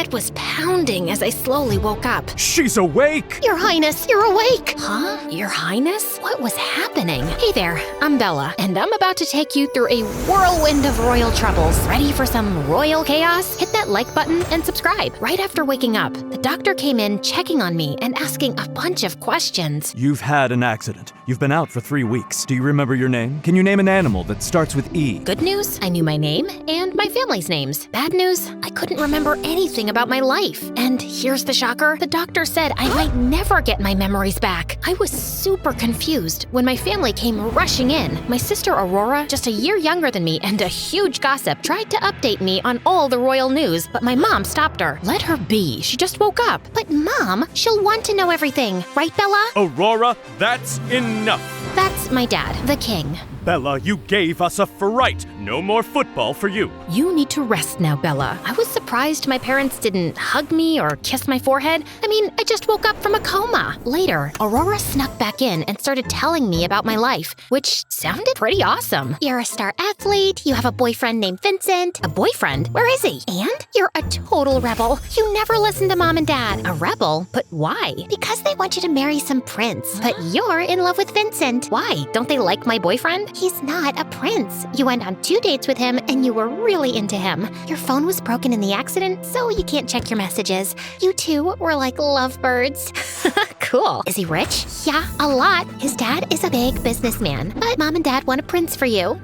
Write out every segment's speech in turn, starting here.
head was pounding as I slowly woke up. She's awake! Your Highness, you're awake! Huh? Your Highness? What was happening? Hey there, I'm Bella, and I'm about to take you through a whirlwind of royal troubles. Ready for some royal chaos? Hit that like button and subscribe. Right after waking up, the doctor came in checking on me and asking a bunch of questions. You've had an accident. You've been out for 3 weeks. Do you remember your name? Can you name an animal that starts with E? Good news, I knew my name and my family's names. Bad news, I couldn't remember anything about my life. And here's the shocker, the doctor said I might never get my memories back. I was super confused when my family came rushing in. My sister Aurora, just a year younger than me and a huge gossip, tried to update me on all the royal news, but my mom stopped her. Let her be, she just woke up. But Mom, she'll want to know everything, right Bella? Aurora, that's enough! That's my dad, the king. Bella, you gave us a fright. No more football for you. You need to rest now, Bella. I was surprised my parents didn't hug me or kiss my forehead. I mean, I just woke up from a coma. Later, Aurora snuck back in and started telling me about my life, which sounded pretty awesome. You're a star athlete, you have a boyfriend named Vincent. A boyfriend? Where is he? And you're a total rebel. You never listen to Mom and Dad. A rebel? But why? Because they want you to marry some prince. But you're in love with Vincent. Why? Don't they like my boyfriend? He's not a prince. You went on 2 dates with him and you were really into him. Your phone was broken in the accident, so you can't check your messages. You two were like lovebirds. Cool. Is he rich? Yeah, a lot. His dad is a big businessman, but Mom and Dad want a prince for you.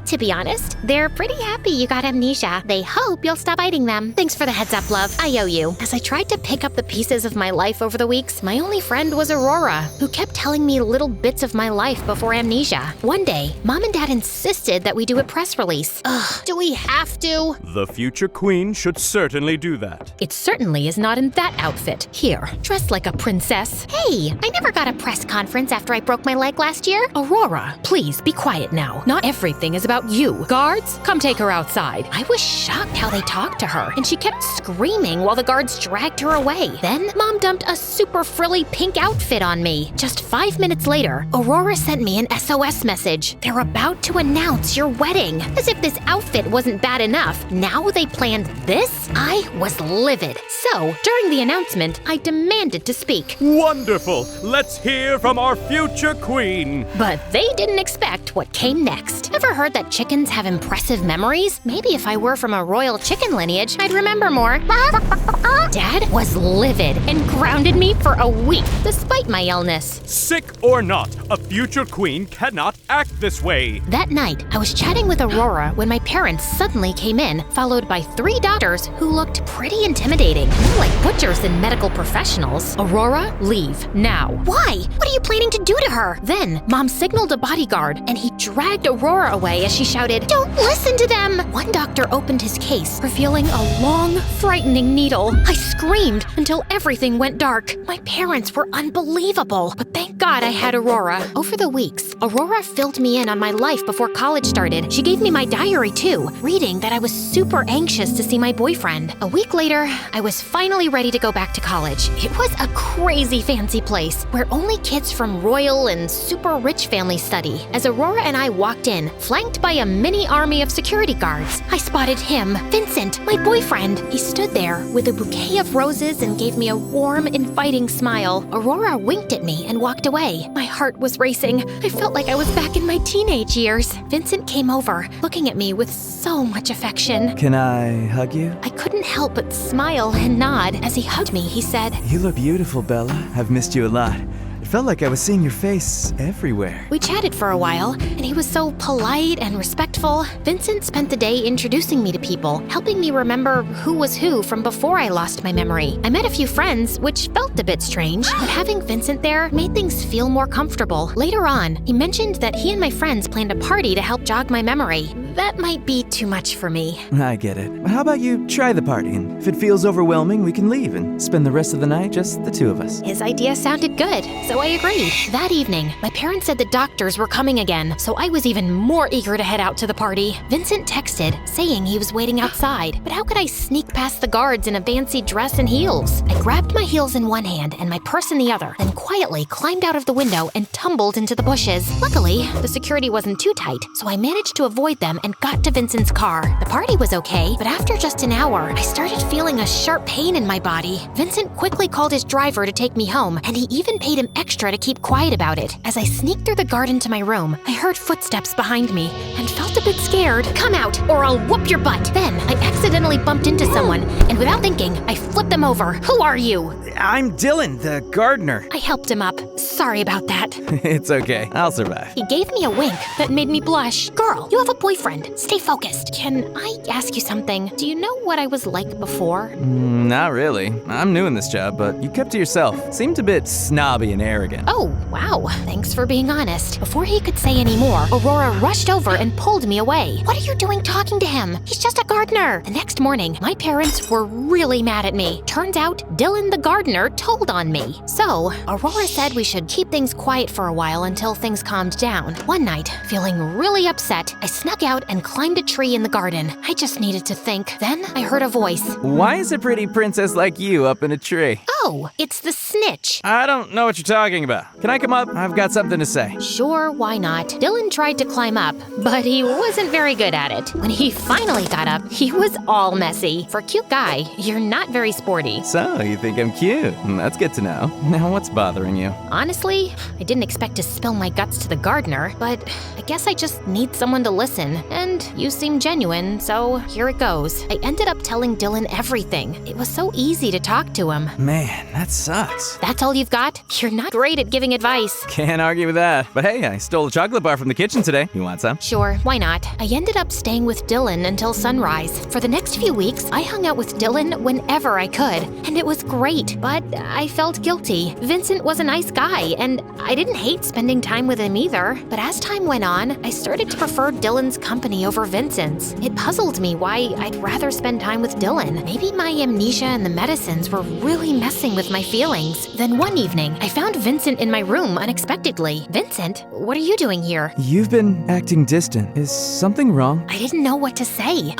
To be honest, they're pretty happy you got amnesia. They hope you'll stop biting them. Thanks for the heads up, love. I owe you. As I tried to pick up the pieces of my life over the weeks, my only friend was Aurora, who kept telling me little bits of my life before amnesia. One day, Mom and Dad insisted that we do a press release. Ugh, do we have to? The future queen should certainly do that. It certainly is not in that outfit. Here, dressed like a princess. Hey, I never got a press conference after I broke my leg last year. Aurora, please be quiet now. Not everything is about you. Guards, come take her outside. I was shocked how they talked to her, and she kept screaming while the guards dragged her away. Then, Mom dumped a super frilly pink outfit on me. Just 5 minutes later, Aurora sent me an SOS message. They're about to announce your wedding. As if this outfit wasn't bad enough, now they planned this? I was livid. So, during the announcement, I demanded to speak. Wonderful! Let's hear from our future queen. But they didn't expect what came next. Ever heard that chickens have impressive memories? Maybe if I were from a royal chicken lineage, I'd remember more. Dad was livid and grounded me for a week, despite my illness. Sick or not, a future queen cannot act this way. That night, I was chatting with Aurora when my parents suddenly came in, followed by 3 doctors who looked pretty intimidating, more like butchers than medical professionals. Aurora, leave, now. Why? What are you planning to do to her? Then, Mom signaled a bodyguard, and he dragged Aurora away as she shouted, "Don't listen to them!" One doctor opened his case, revealing a long, frightening needle. I screamed until everything went dark. My parents were unbelievable, but thank God I had Aurora. Over the weeks, Aurora filled me in on my life before college started. She gave me my diary too, reading that I was super anxious to see my boyfriend. A week later, I was finally ready to go back to college. It was a crazy fancy place where only kids from royal and super rich families study. As Aurora and I walked in, flanked by a mini army of security guards, I spotted him, Vincent, my boyfriend. He stood there with a bouquet of roses and gave me a warm, inviting smile. Aurora winked at me and walked away. My heart was racing. I felt like I was back in my teenage years. Vincent came over, looking at me with so much affection. Can I hug you? I couldn't help but smile and nod. As he hugged me, he said, You look beautiful, Bella. I've missed you a lot. It felt like I was seeing your face everywhere. We chatted for a while, and he was so polite and respectful. Vincent spent the day introducing me to people, helping me remember who was who from before I lost my memory. I met a few friends, which felt a bit strange, but having Vincent there made things feel more comfortable. Later on, he mentioned that he and my friends planned a party to help jog my memory. That might be too much for me. I get it. But how about you try the party, and if it feels overwhelming, we can leave and spend the rest of the night just the two of us. His idea sounded good, so I agreed. That evening, my parents said the doctors were coming again, so I was even more eager to head out to the party. Vincent texted, saying he was waiting outside, but how could I sneak past the guards in a fancy dress and heels? I grabbed my heels in one hand and my purse in the other, then quietly climbed out of the window and tumbled into the bushes. Luckily, the security wasn't too tight, so I managed to avoid them and got to Vincent's car. The party was okay, but after just an hour, I started feeling a sharp pain in my body. Vincent quickly called his driver to take me home, and he even paid him extra to keep quiet about it. As I sneaked through the garden to my room, I heard footsteps behind me and felt a bit scared. "Come out, or I'll whoop your butt." Then I accidentally bumped into someone, and without thinking, I flipped them over. "Who are you?" I'm Dylan, the gardener. I helped him up. Sorry about that. It's okay. I'll survive. He gave me a wink that made me blush. "Girl, you have a boyfriend. Stay focused. Can I ask you something? Do you know what I was like before?" Not really. I'm new in this job, but you kept to yourself. Seemed a bit snobby and arrogant. Oh, wow. Thanks for being honest. Before he could say any more, Aurora rushed over and pulled me away. "What are you doing talking to him? He's just a gardener." The next morning, my parents were really mad at me. Turns out, Dylan the gardener told on me. So, Aurora said we should keep things quiet for a while until things calmed down. One night, feeling really upset, I snuck out and climbed a tree in the garden. I just needed to think. Then I heard a voice. Why is a pretty princess like you up in a tree? "Oh, it's the snitch." I don't know what you're talking about. Can I come up? I've got something to say. Sure, why not? Dylan tried to climb up, but he wasn't very good at it. When he finally got up, he was all messy. For a cute guy, you're not very sporty. So, you think I'm cute? That's good to know. Now, what's bothering you? Honestly, I didn't expect to spill my guts to the gardener, but I guess I just need someone to listen. And you seem genuine, so here it goes. I ended up telling Dylan everything. It was so easy to talk to him. Man, that sucks. That's all you've got? You're not great at giving advice. Can't argue with that. But hey, I stole a chocolate bar from the kitchen today. You want some? Sure, why not? I ended up staying with Dylan until sunrise. For the next few weeks, I hung out with Dylan whenever I could, and it was great, but I felt guilty. Vincent was a nice guy, and I didn't hate spending time with him either. But as time went on, I started to prefer Dylan's company over Vincent's. It puzzled me why I'd rather spend time with Dylan. Maybe my amnesia and the medicines were really messing with my feelings. Then one evening, I found Vincent in my room unexpectedly. "Vincent, what are you doing here?" You've been acting distant. Is something wrong? I didn't know what to say.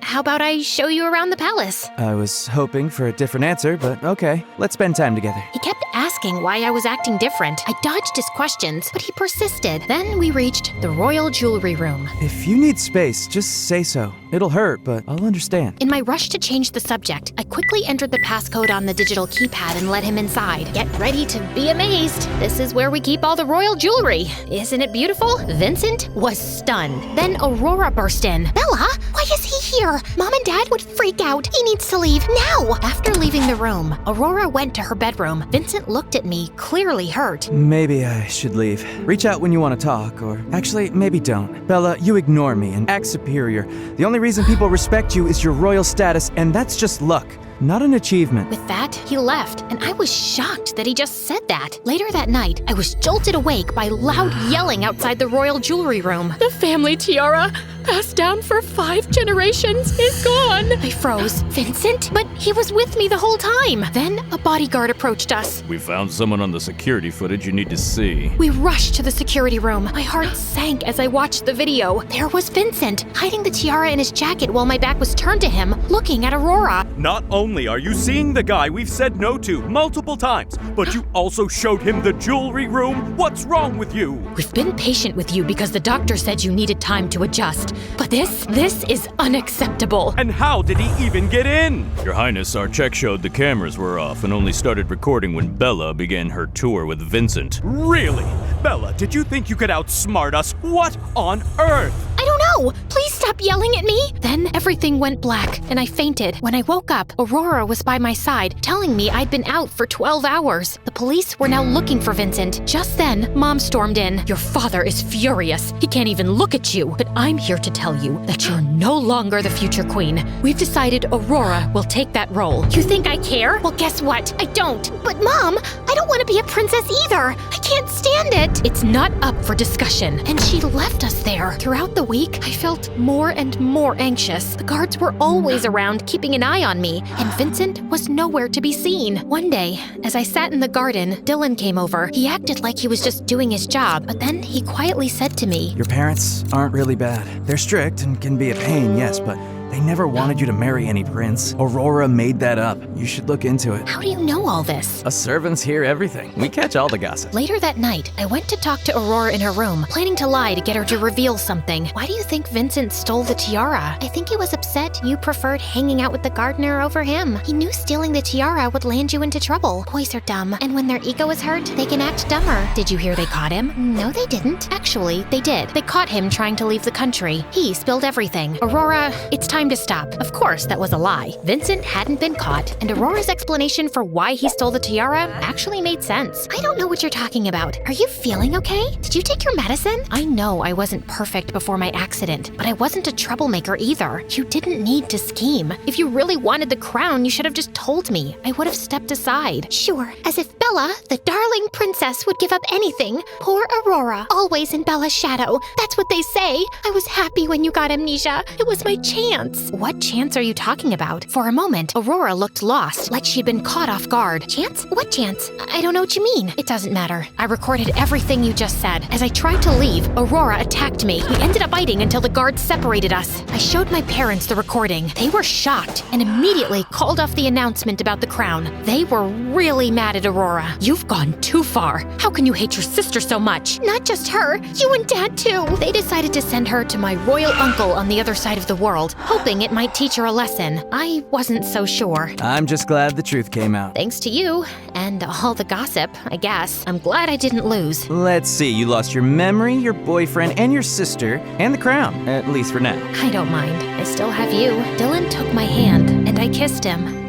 How about I show you around the palace? I was hoping for a different answer, but okay. Let's spend time together. He kept asking why I was acting different. I dodged his questions, but he persisted. Then we reached the royal jewelry room. If you need space, just say so. It'll hurt, but I'll understand. In my rush to change the subject, I quickly entered the passcode on the digital keypad and let him inside. Get ready to be amazed. This is where we keep all the royal jewelry. Isn't it beautiful? Vincent was stunned. Then Aurora burst in. "Bella, why is he here? Mom and Dad would freak out. He needs to leave now." After leaving the room, Aurora went to her bedroom. Vincent looked at me, clearly hurt. Maybe I should leave. Reach out when you want to talk, or actually, maybe don't. Bella, you ignore me and act superior. The only reason people respect you is your royal status, and that's just luck, not an achievement. With that, he left, and I was shocked that he just said that. Later that night, I was jolted awake by loud yelling outside the royal jewelry room. "The family tiara, passed down for 5 generations, is gone." I froze. "Vincent? But he was with me the whole time." Then a bodyguard approached us. "We found someone on the security footage you need to see." We rushed to the security room. My heart sank as I watched the video. There was Vincent, hiding the tiara in his jacket while my back was turned to him, looking at Aurora. Not only are you seeing the guy we've said no to multiple times, but you also showed him the jewelry room? What's wrong with you? "We've been patient with you because the doctor said you needed time to adjust. But this is unacceptable." And how did he even get in? Your Highness, our check showed the cameras were off and only started recording when Bella began her tour with Vincent. Really? Bella, did you think you could outsmart us? What on earth? "I don't know. Please stop yelling at me." Then everything went black, and I fainted. When I woke up, Aurora was by my side, telling me I'd been out for 12 hours. The police were now looking for Vincent. Just then, Mom stormed in. "Your father is furious. He can't even look at you. But I'm here to tell you that you're no longer the future queen. We've decided Aurora will take that role." "You think I care? Well, guess what? I don't." "But Mom, I don't want to be a princess either. I can't stand it." "It's not up for discussion." And she left us there. Throughout the week, I felt more and more anxious. The guards were always around, keeping an eye on me, and Vincent was nowhere to be seen. One day, as I sat in the garden, Dylan came over. He acted like he was just doing his job, but then he quietly said to me, Your parents aren't really bad. They're strict and can be a pain, yes, but They never wanted you to marry any prince. Aurora made that up. You should look into it. How do you know all this? Us servants hear everything. We catch all the gossip. Later that night, I went to talk to Aurora in her room, planning to lie to get her to reveal something. Why do you think Vincent stole the tiara? I think he was upset you preferred hanging out with the gardener over him. He knew stealing the tiara would land you into trouble. Boys are dumb, and when their ego is hurt, they can act dumber. Did you hear they caught him? No, they didn't. Actually, they did. They caught him trying to leave the country. He spilled everything. Aurora, it's time to stop. Of course, that was a lie. Vincent hadn't been caught, and Aurora's explanation for why he stole the tiara actually made sense. I don't know what you're talking about. Are you feeling okay? Did you take your medicine? I know I wasn't perfect before my accident, but I wasn't a troublemaker either. You didn't need to scheme. If you really wanted the crown, you should have just told me. I would have stepped aside. Sure, as if Bella, the darling princess, would give up anything. Poor Aurora, always in Bella's shadow. That's what they say. I was happy when you got amnesia. It was my chance. What chance are you talking about? For a moment, Aurora looked lost, like she'd been caught off guard. Chance? What chance? I don't know what you mean. It doesn't matter. I recorded everything you just said. As I tried to leave, Aurora attacked me. We ended up fighting until the guards separated us. I showed my parents the recording. They were shocked and immediately called off the announcement about the crown. They were really mad at Aurora. You've gone too far. How can you hate your sister so much? Not just her, you and Dad too. They decided to send her to my royal uncle on the other side of the world, hoping it might teach her a lesson. I wasn't so sure. I'm just glad the truth came out. Thanks to you, and all the gossip, I guess. I'm glad I didn't lose. Let's see, you lost your memory, your boyfriend, and your sister, and the crown, at least for now. I don't mind. I still have you. Dylan took my hand, and I kissed him.